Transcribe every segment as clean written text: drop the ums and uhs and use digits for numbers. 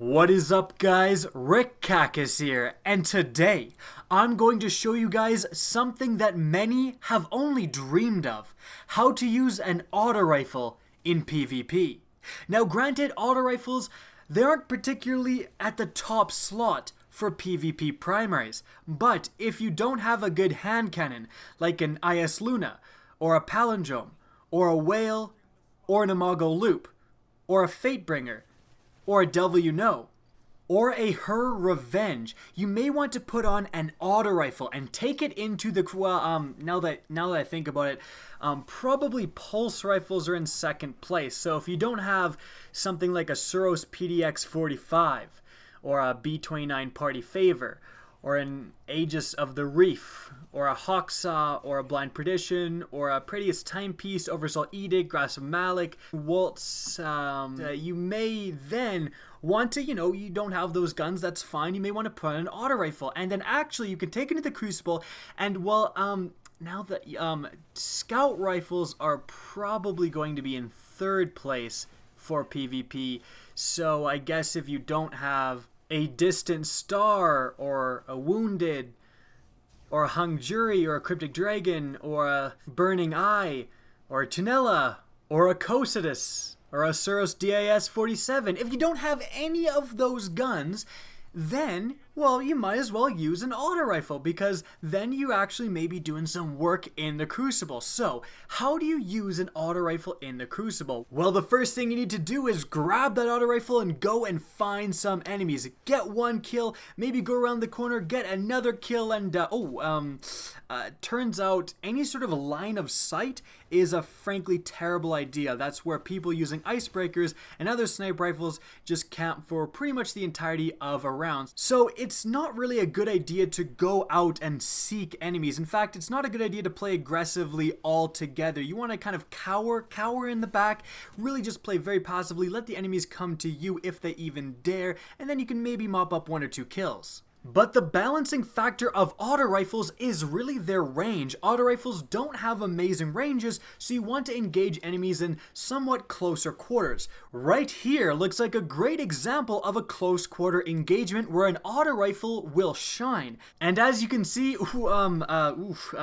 What is up, guys? Rick Cacus here, and today I'm going to show you guys something that many have only dreamed of: how to use an auto rifle in PvP. Now granted, auto rifles, they aren't particularly at the top slot for PvP primaries, but if you don't have a good hand cannon like an Eyasluna, or a Palindrome, or a Whale, or an Imago Loop, or a Fatebringer, or a Devil You Know, or a Her Revenge, you may want to put on an auto rifle and take it into the now that I think about it, probably pulse rifles are in second place. So if you don't have something like a Suros PDX 45 or a B29 Party Favor or an Aegis of the Reef, or a Hawksaw, or a Blind Perdition, or a Prettiest Timepiece, Oversoul Edict, Grass of Malik, Waltz, you may then want to, you don't have those guns, that's fine, you may want to put on an auto rifle, and then actually you can take it into the Crucible, and well, now that, scout rifles are probably going to be in third place for PvP, so I guess if you don't have a Distant Star, or a Wounded, or a Hung Jury, or a Cryptic Dragon, or a Burning Eye, or a Tunella, or a Cocytus, or a Suros DIS 47. If you don't have any of those guns, then, well, you might as well use an auto rifle, because then you actually may be doing some work in the Crucible. So, how do you use an auto rifle in the Crucible? Well, the first thing you need to do is grab that auto rifle and go and find some enemies. Get one kill, maybe go around the corner, get another kill, and turns out any sort of line of sight is a frankly terrible idea. That's where people using icebreakers and other sniper rifles just camp for pretty much the entirety of a round. So it's not really a good idea to go out and seek enemies. In fact, it's not a good idea to play aggressively altogether. You want to kind of cower in the back, really just play very passively, let the enemies come to you if they even dare, and then you can maybe mop up one or two kills. But the balancing factor of auto rifles is really their range. Auto rifles don't have amazing ranges, so you want to engage enemies in somewhat closer quarters. Right here looks like a great example of a close quarter engagement where an auto rifle will shine. And as you can see,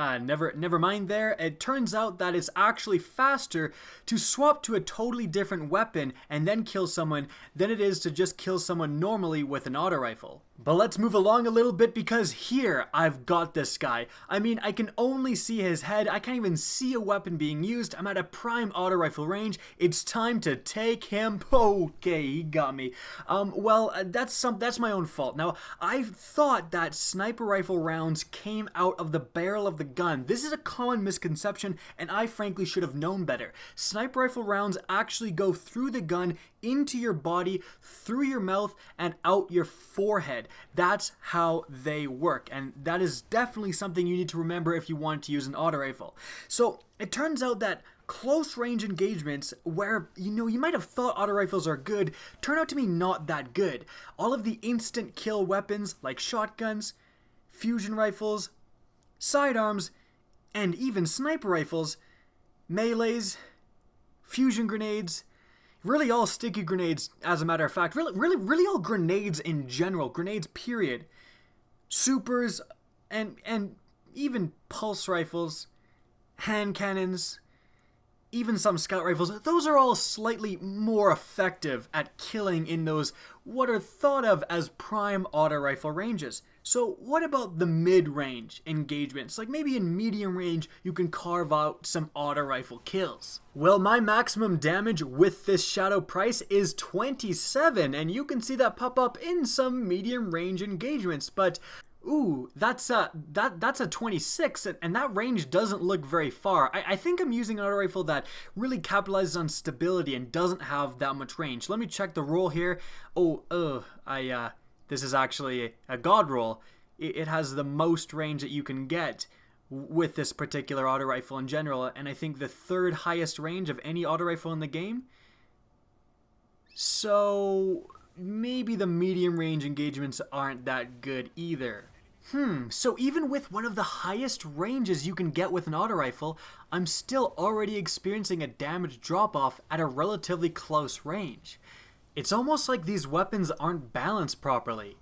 never mind there, it turns out that it's actually faster to swap to a totally different weapon and then kill someone than it is to just kill someone normally with an auto rifle. But let's move along a little bit, because here I've got this guy. I mean, I can only see his head. I can't even see a weapon being used. I'm at a prime auto rifle range. It's time to take him. Okay, he got me. That's my own fault. Now, I thought that sniper rifle rounds came out of the barrel of the gun. This is a common misconception, and I frankly should have known better. Sniper rifle rounds actually go through the gun, into your body, through your mouth, and out your forehead. That's how they work, and that is definitely something you need to remember if you want to use an auto rifle. So it turns out that close range engagements where you might have thought auto rifles are good turn out to be not that good. All of the instant kill weapons like shotguns, fusion rifles, sidearms, and even sniper rifles, melees, fusion grenades, really all sticky grenades, as a matter of fact, really all grenades in general, grenades period, supers, and even pulse rifles, hand cannons, even some scout rifles, those are all slightly more effective at killing in those what are thought of as prime auto rifle ranges. So what about the mid-range engagements? Like maybe in medium range you can carve out some auto rifle kills. Well, my maximum damage with this shadow price is 27, and you can see that pop up in some medium range engagements, but ooh, that's a 26, and that range doesn't look very far. I think I'm using an auto rifle that really capitalizes on stability and doesn't have that much range. Let me check the roll here. This is actually a god roll. It has the most range that you can get with this particular auto rifle in general, and I think the third highest range of any auto rifle in the game. So maybe the medium range engagements aren't that good either. So even with one of the highest ranges you can get with an auto rifle, I'm still already experiencing a damage drop-off at a relatively close range. It's almost like these weapons aren't balanced properly.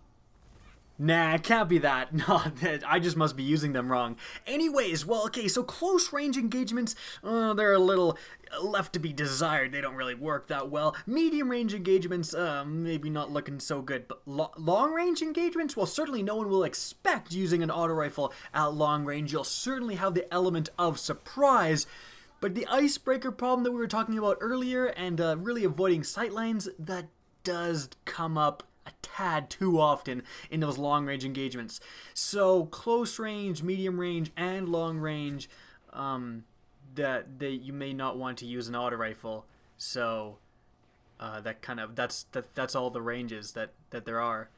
Nah, it can't be that. No, I just must be using them wrong. Anyways, well, okay, so close range engagements, they're a little left to be desired. They don't really work that well. Medium range engagements, maybe not looking so good. But long range engagements, well, certainly no one will expect using an auto rifle at long range. You'll certainly have the element of surprise. But the icebreaker problem that we were talking about earlier and really avoiding sightlines, that does come up a tad too often in those long range engagements. So close range, medium range, and long range, that you may not want to use an auto rifle. So that's all the ranges that there are.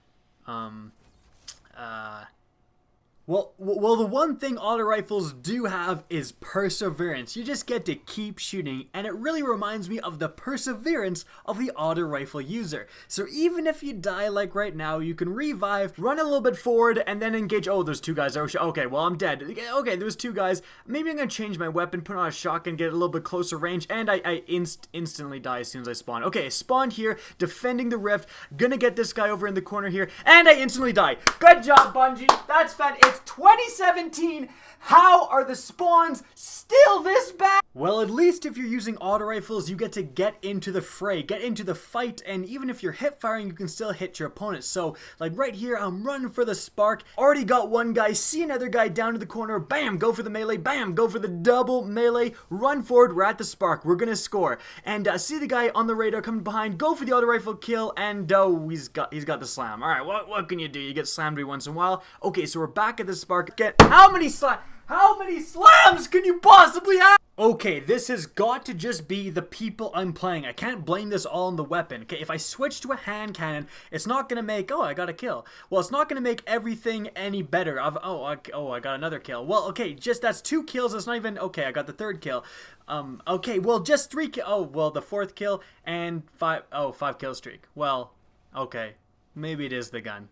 Well, the one thing auto rifles do have is perseverance. You just get to keep shooting, and it really reminds me of the perseverance of the auto rifle user. So even if you die like right now, you can revive, run a little bit forward, and then engage. Oh, there's two guys. Okay, well, I'm dead. Okay, there's two guys. Maybe I'm going to change my weapon, put on a shotgun, get a little bit closer range, and I instantly die as soon as I spawn. Okay, spawned here, defending the rift, gonna get this guy over in the corner here, and I instantly die. Good job, Bungie. That's fantastic. It's 2017. How are the spawns still this bad? Well, at least if you're using auto rifles, you get to get into the fray, get into the fight, and even if you're hip firing, you can still hit your opponent. So, like right here, I'm running for the spark. Already got one guy, see another guy down to the corner, bam, go for the melee, bam, go for the double melee, run forward, we're at the spark, we're gonna score. And see the guy on the radar coming behind, go for the auto rifle kill, and he's got the slam. All right, what can you do? You get slammed every once in a while. Okay, so we're back at the spark. How many slams can you possibly have? Okay, this has got to just be the people I'm playing. I can't blame this all on the weapon. Okay, if I switch to a hand cannon, it's not gonna make, oh, I got a kill. Well, it's not gonna make everything any better. I got another kill. Well, okay, just that's 2 kills. That's not even, okay, I got the 3rd kill. Okay, well, just 3 kills. Oh, well, the 4th kill and 5 kill streak. Well, okay, maybe it is the gun.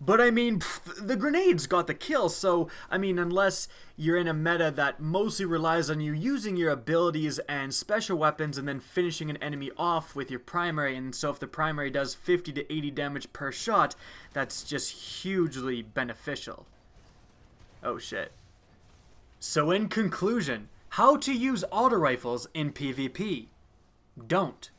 But I mean, the grenades got the kill, so, I mean, unless you're in a meta that mostly relies on you using your abilities and special weapons and then finishing an enemy off with your primary, and so if the primary does 50 to 80 damage per shot, that's just hugely beneficial. Oh shit. So in conclusion, how to use auto rifles in PvP. Don't.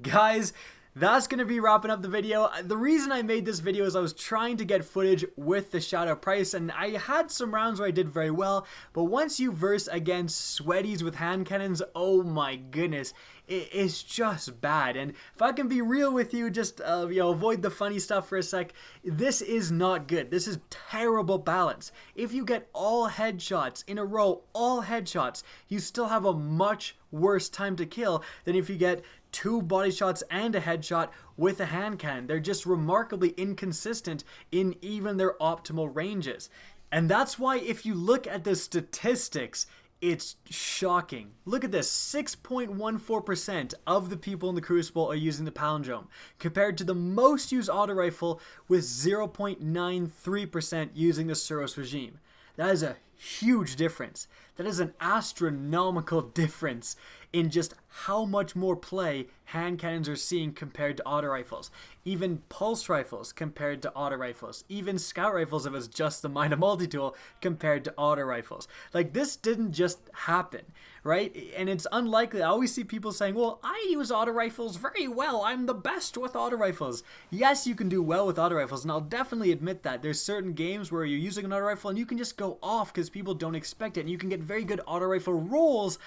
Guys, that's going to be wrapping up the video. The reason I made this video is I was trying to get footage with the Shadow Price, and I had some rounds where I did very well, but once you verse against sweaties with hand cannons, oh my goodness, it's just bad. And if I can be real with you, just avoid the funny stuff for a sec, this is not good. This is terrible balance. If you get all headshots in a row, all headshots, you still have a much worse time to kill than if you get 2 body shots and a headshot with a hand cannon. They're just remarkably inconsistent in even their optimal ranges. And that's why if you look at the statistics, it's shocking. Look at this, 6.14% of the people in the Crucible are using the Palindrome, compared to the most used auto rifle with 0.93% using the Suros regime. That is a huge difference. That is an astronomical difference in just how much more play hand cannons are seeing compared to auto rifles. Even pulse rifles compared to auto rifles. Even scout rifles if it's just the Mida multi-tool compared to auto rifles. Like, this didn't just happen, right? And it's unlikely. I always see people saying, well, I use auto rifles very well. I'm the best with auto rifles. Yes, you can do well with auto rifles, and I'll definitely admit that. There's certain games where you're using an auto rifle and you can just go off because people don't expect it, and you can get very good auto rifle rolls.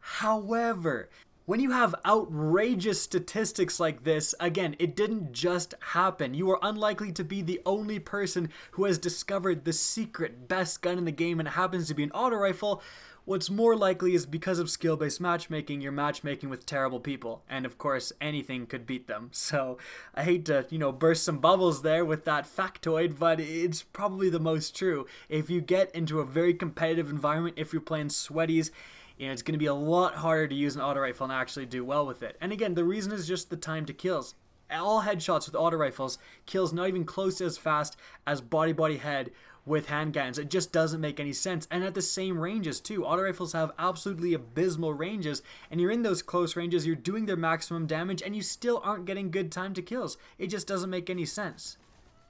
However, when you have outrageous statistics like this, again, it didn't just happen. You are unlikely to be the only person who has discovered the secret best gun in the game and it happens to be an auto rifle. What's more likely is because of skill-based matchmaking, you're matchmaking with terrible people. And of course, anything could beat them. So I hate to, burst some bubbles there with that factoid, but it's probably the most true. If you get into a very competitive environment, if you're playing sweaties, it's going to be a lot harder to use an auto rifle and actually do well with it. And again, the reason is just the time to kills. All headshots with auto rifles kills not even close to as fast as body head with handguns. It just doesn't make any sense. And at the same ranges too. Auto rifles have absolutely abysmal ranges, and you're in those close ranges, you're doing their maximum damage, and you still aren't getting good time to kills. It just doesn't make any sense.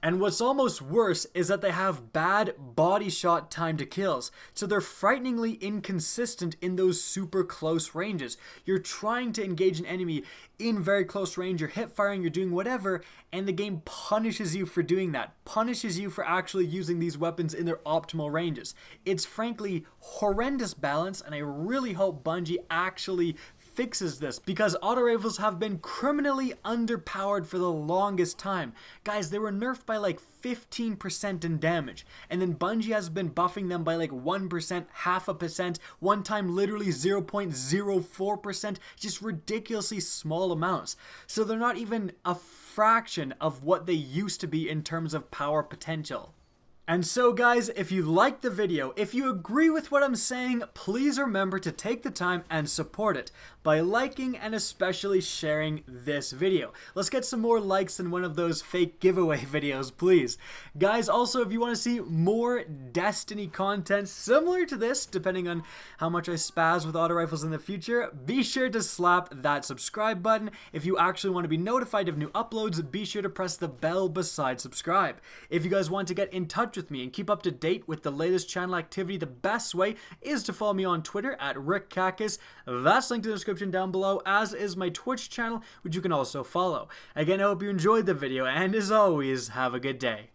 And what's almost worse is that they have bad body shot time to kills, so they're frighteningly inconsistent in those super close ranges. You're trying to engage an enemy in very close range, you're hip firing, you're doing whatever, and the game punishes you for doing that, punishes you for actually using these weapons in their optimal ranges. It's frankly horrendous balance, and I really hope Bungie actually fixes this, because auto rifles have been criminally underpowered for the longest time. Guys, they were nerfed by like 15% in damage, and then Bungie has been buffing them by like 1%, half a percent, one time literally 0.04%, just ridiculously small amounts. So they're not even a fraction of what they used to be in terms of power potential. And so guys, if you liked the video, if you agree with what I'm saying, please remember to take the time and support it by liking and especially sharing this video. Let's get some more likes than one of those fake giveaway videos, please. Guys, also if you want to see more Destiny content similar to this, depending on how much I spaz with auto rifles in the future, be sure to slap that subscribe button. If you actually want to be notified of new uploads, be sure to press the bell beside subscribe. If you guys want to get in touch with me and keep up to date with the latest channel activity, the best way is to follow me on Twitter at RickCacus. That's linked in the description down below, as is my Twitch channel, which you can also follow. Again, I hope you enjoyed the video, and as always, have a good day.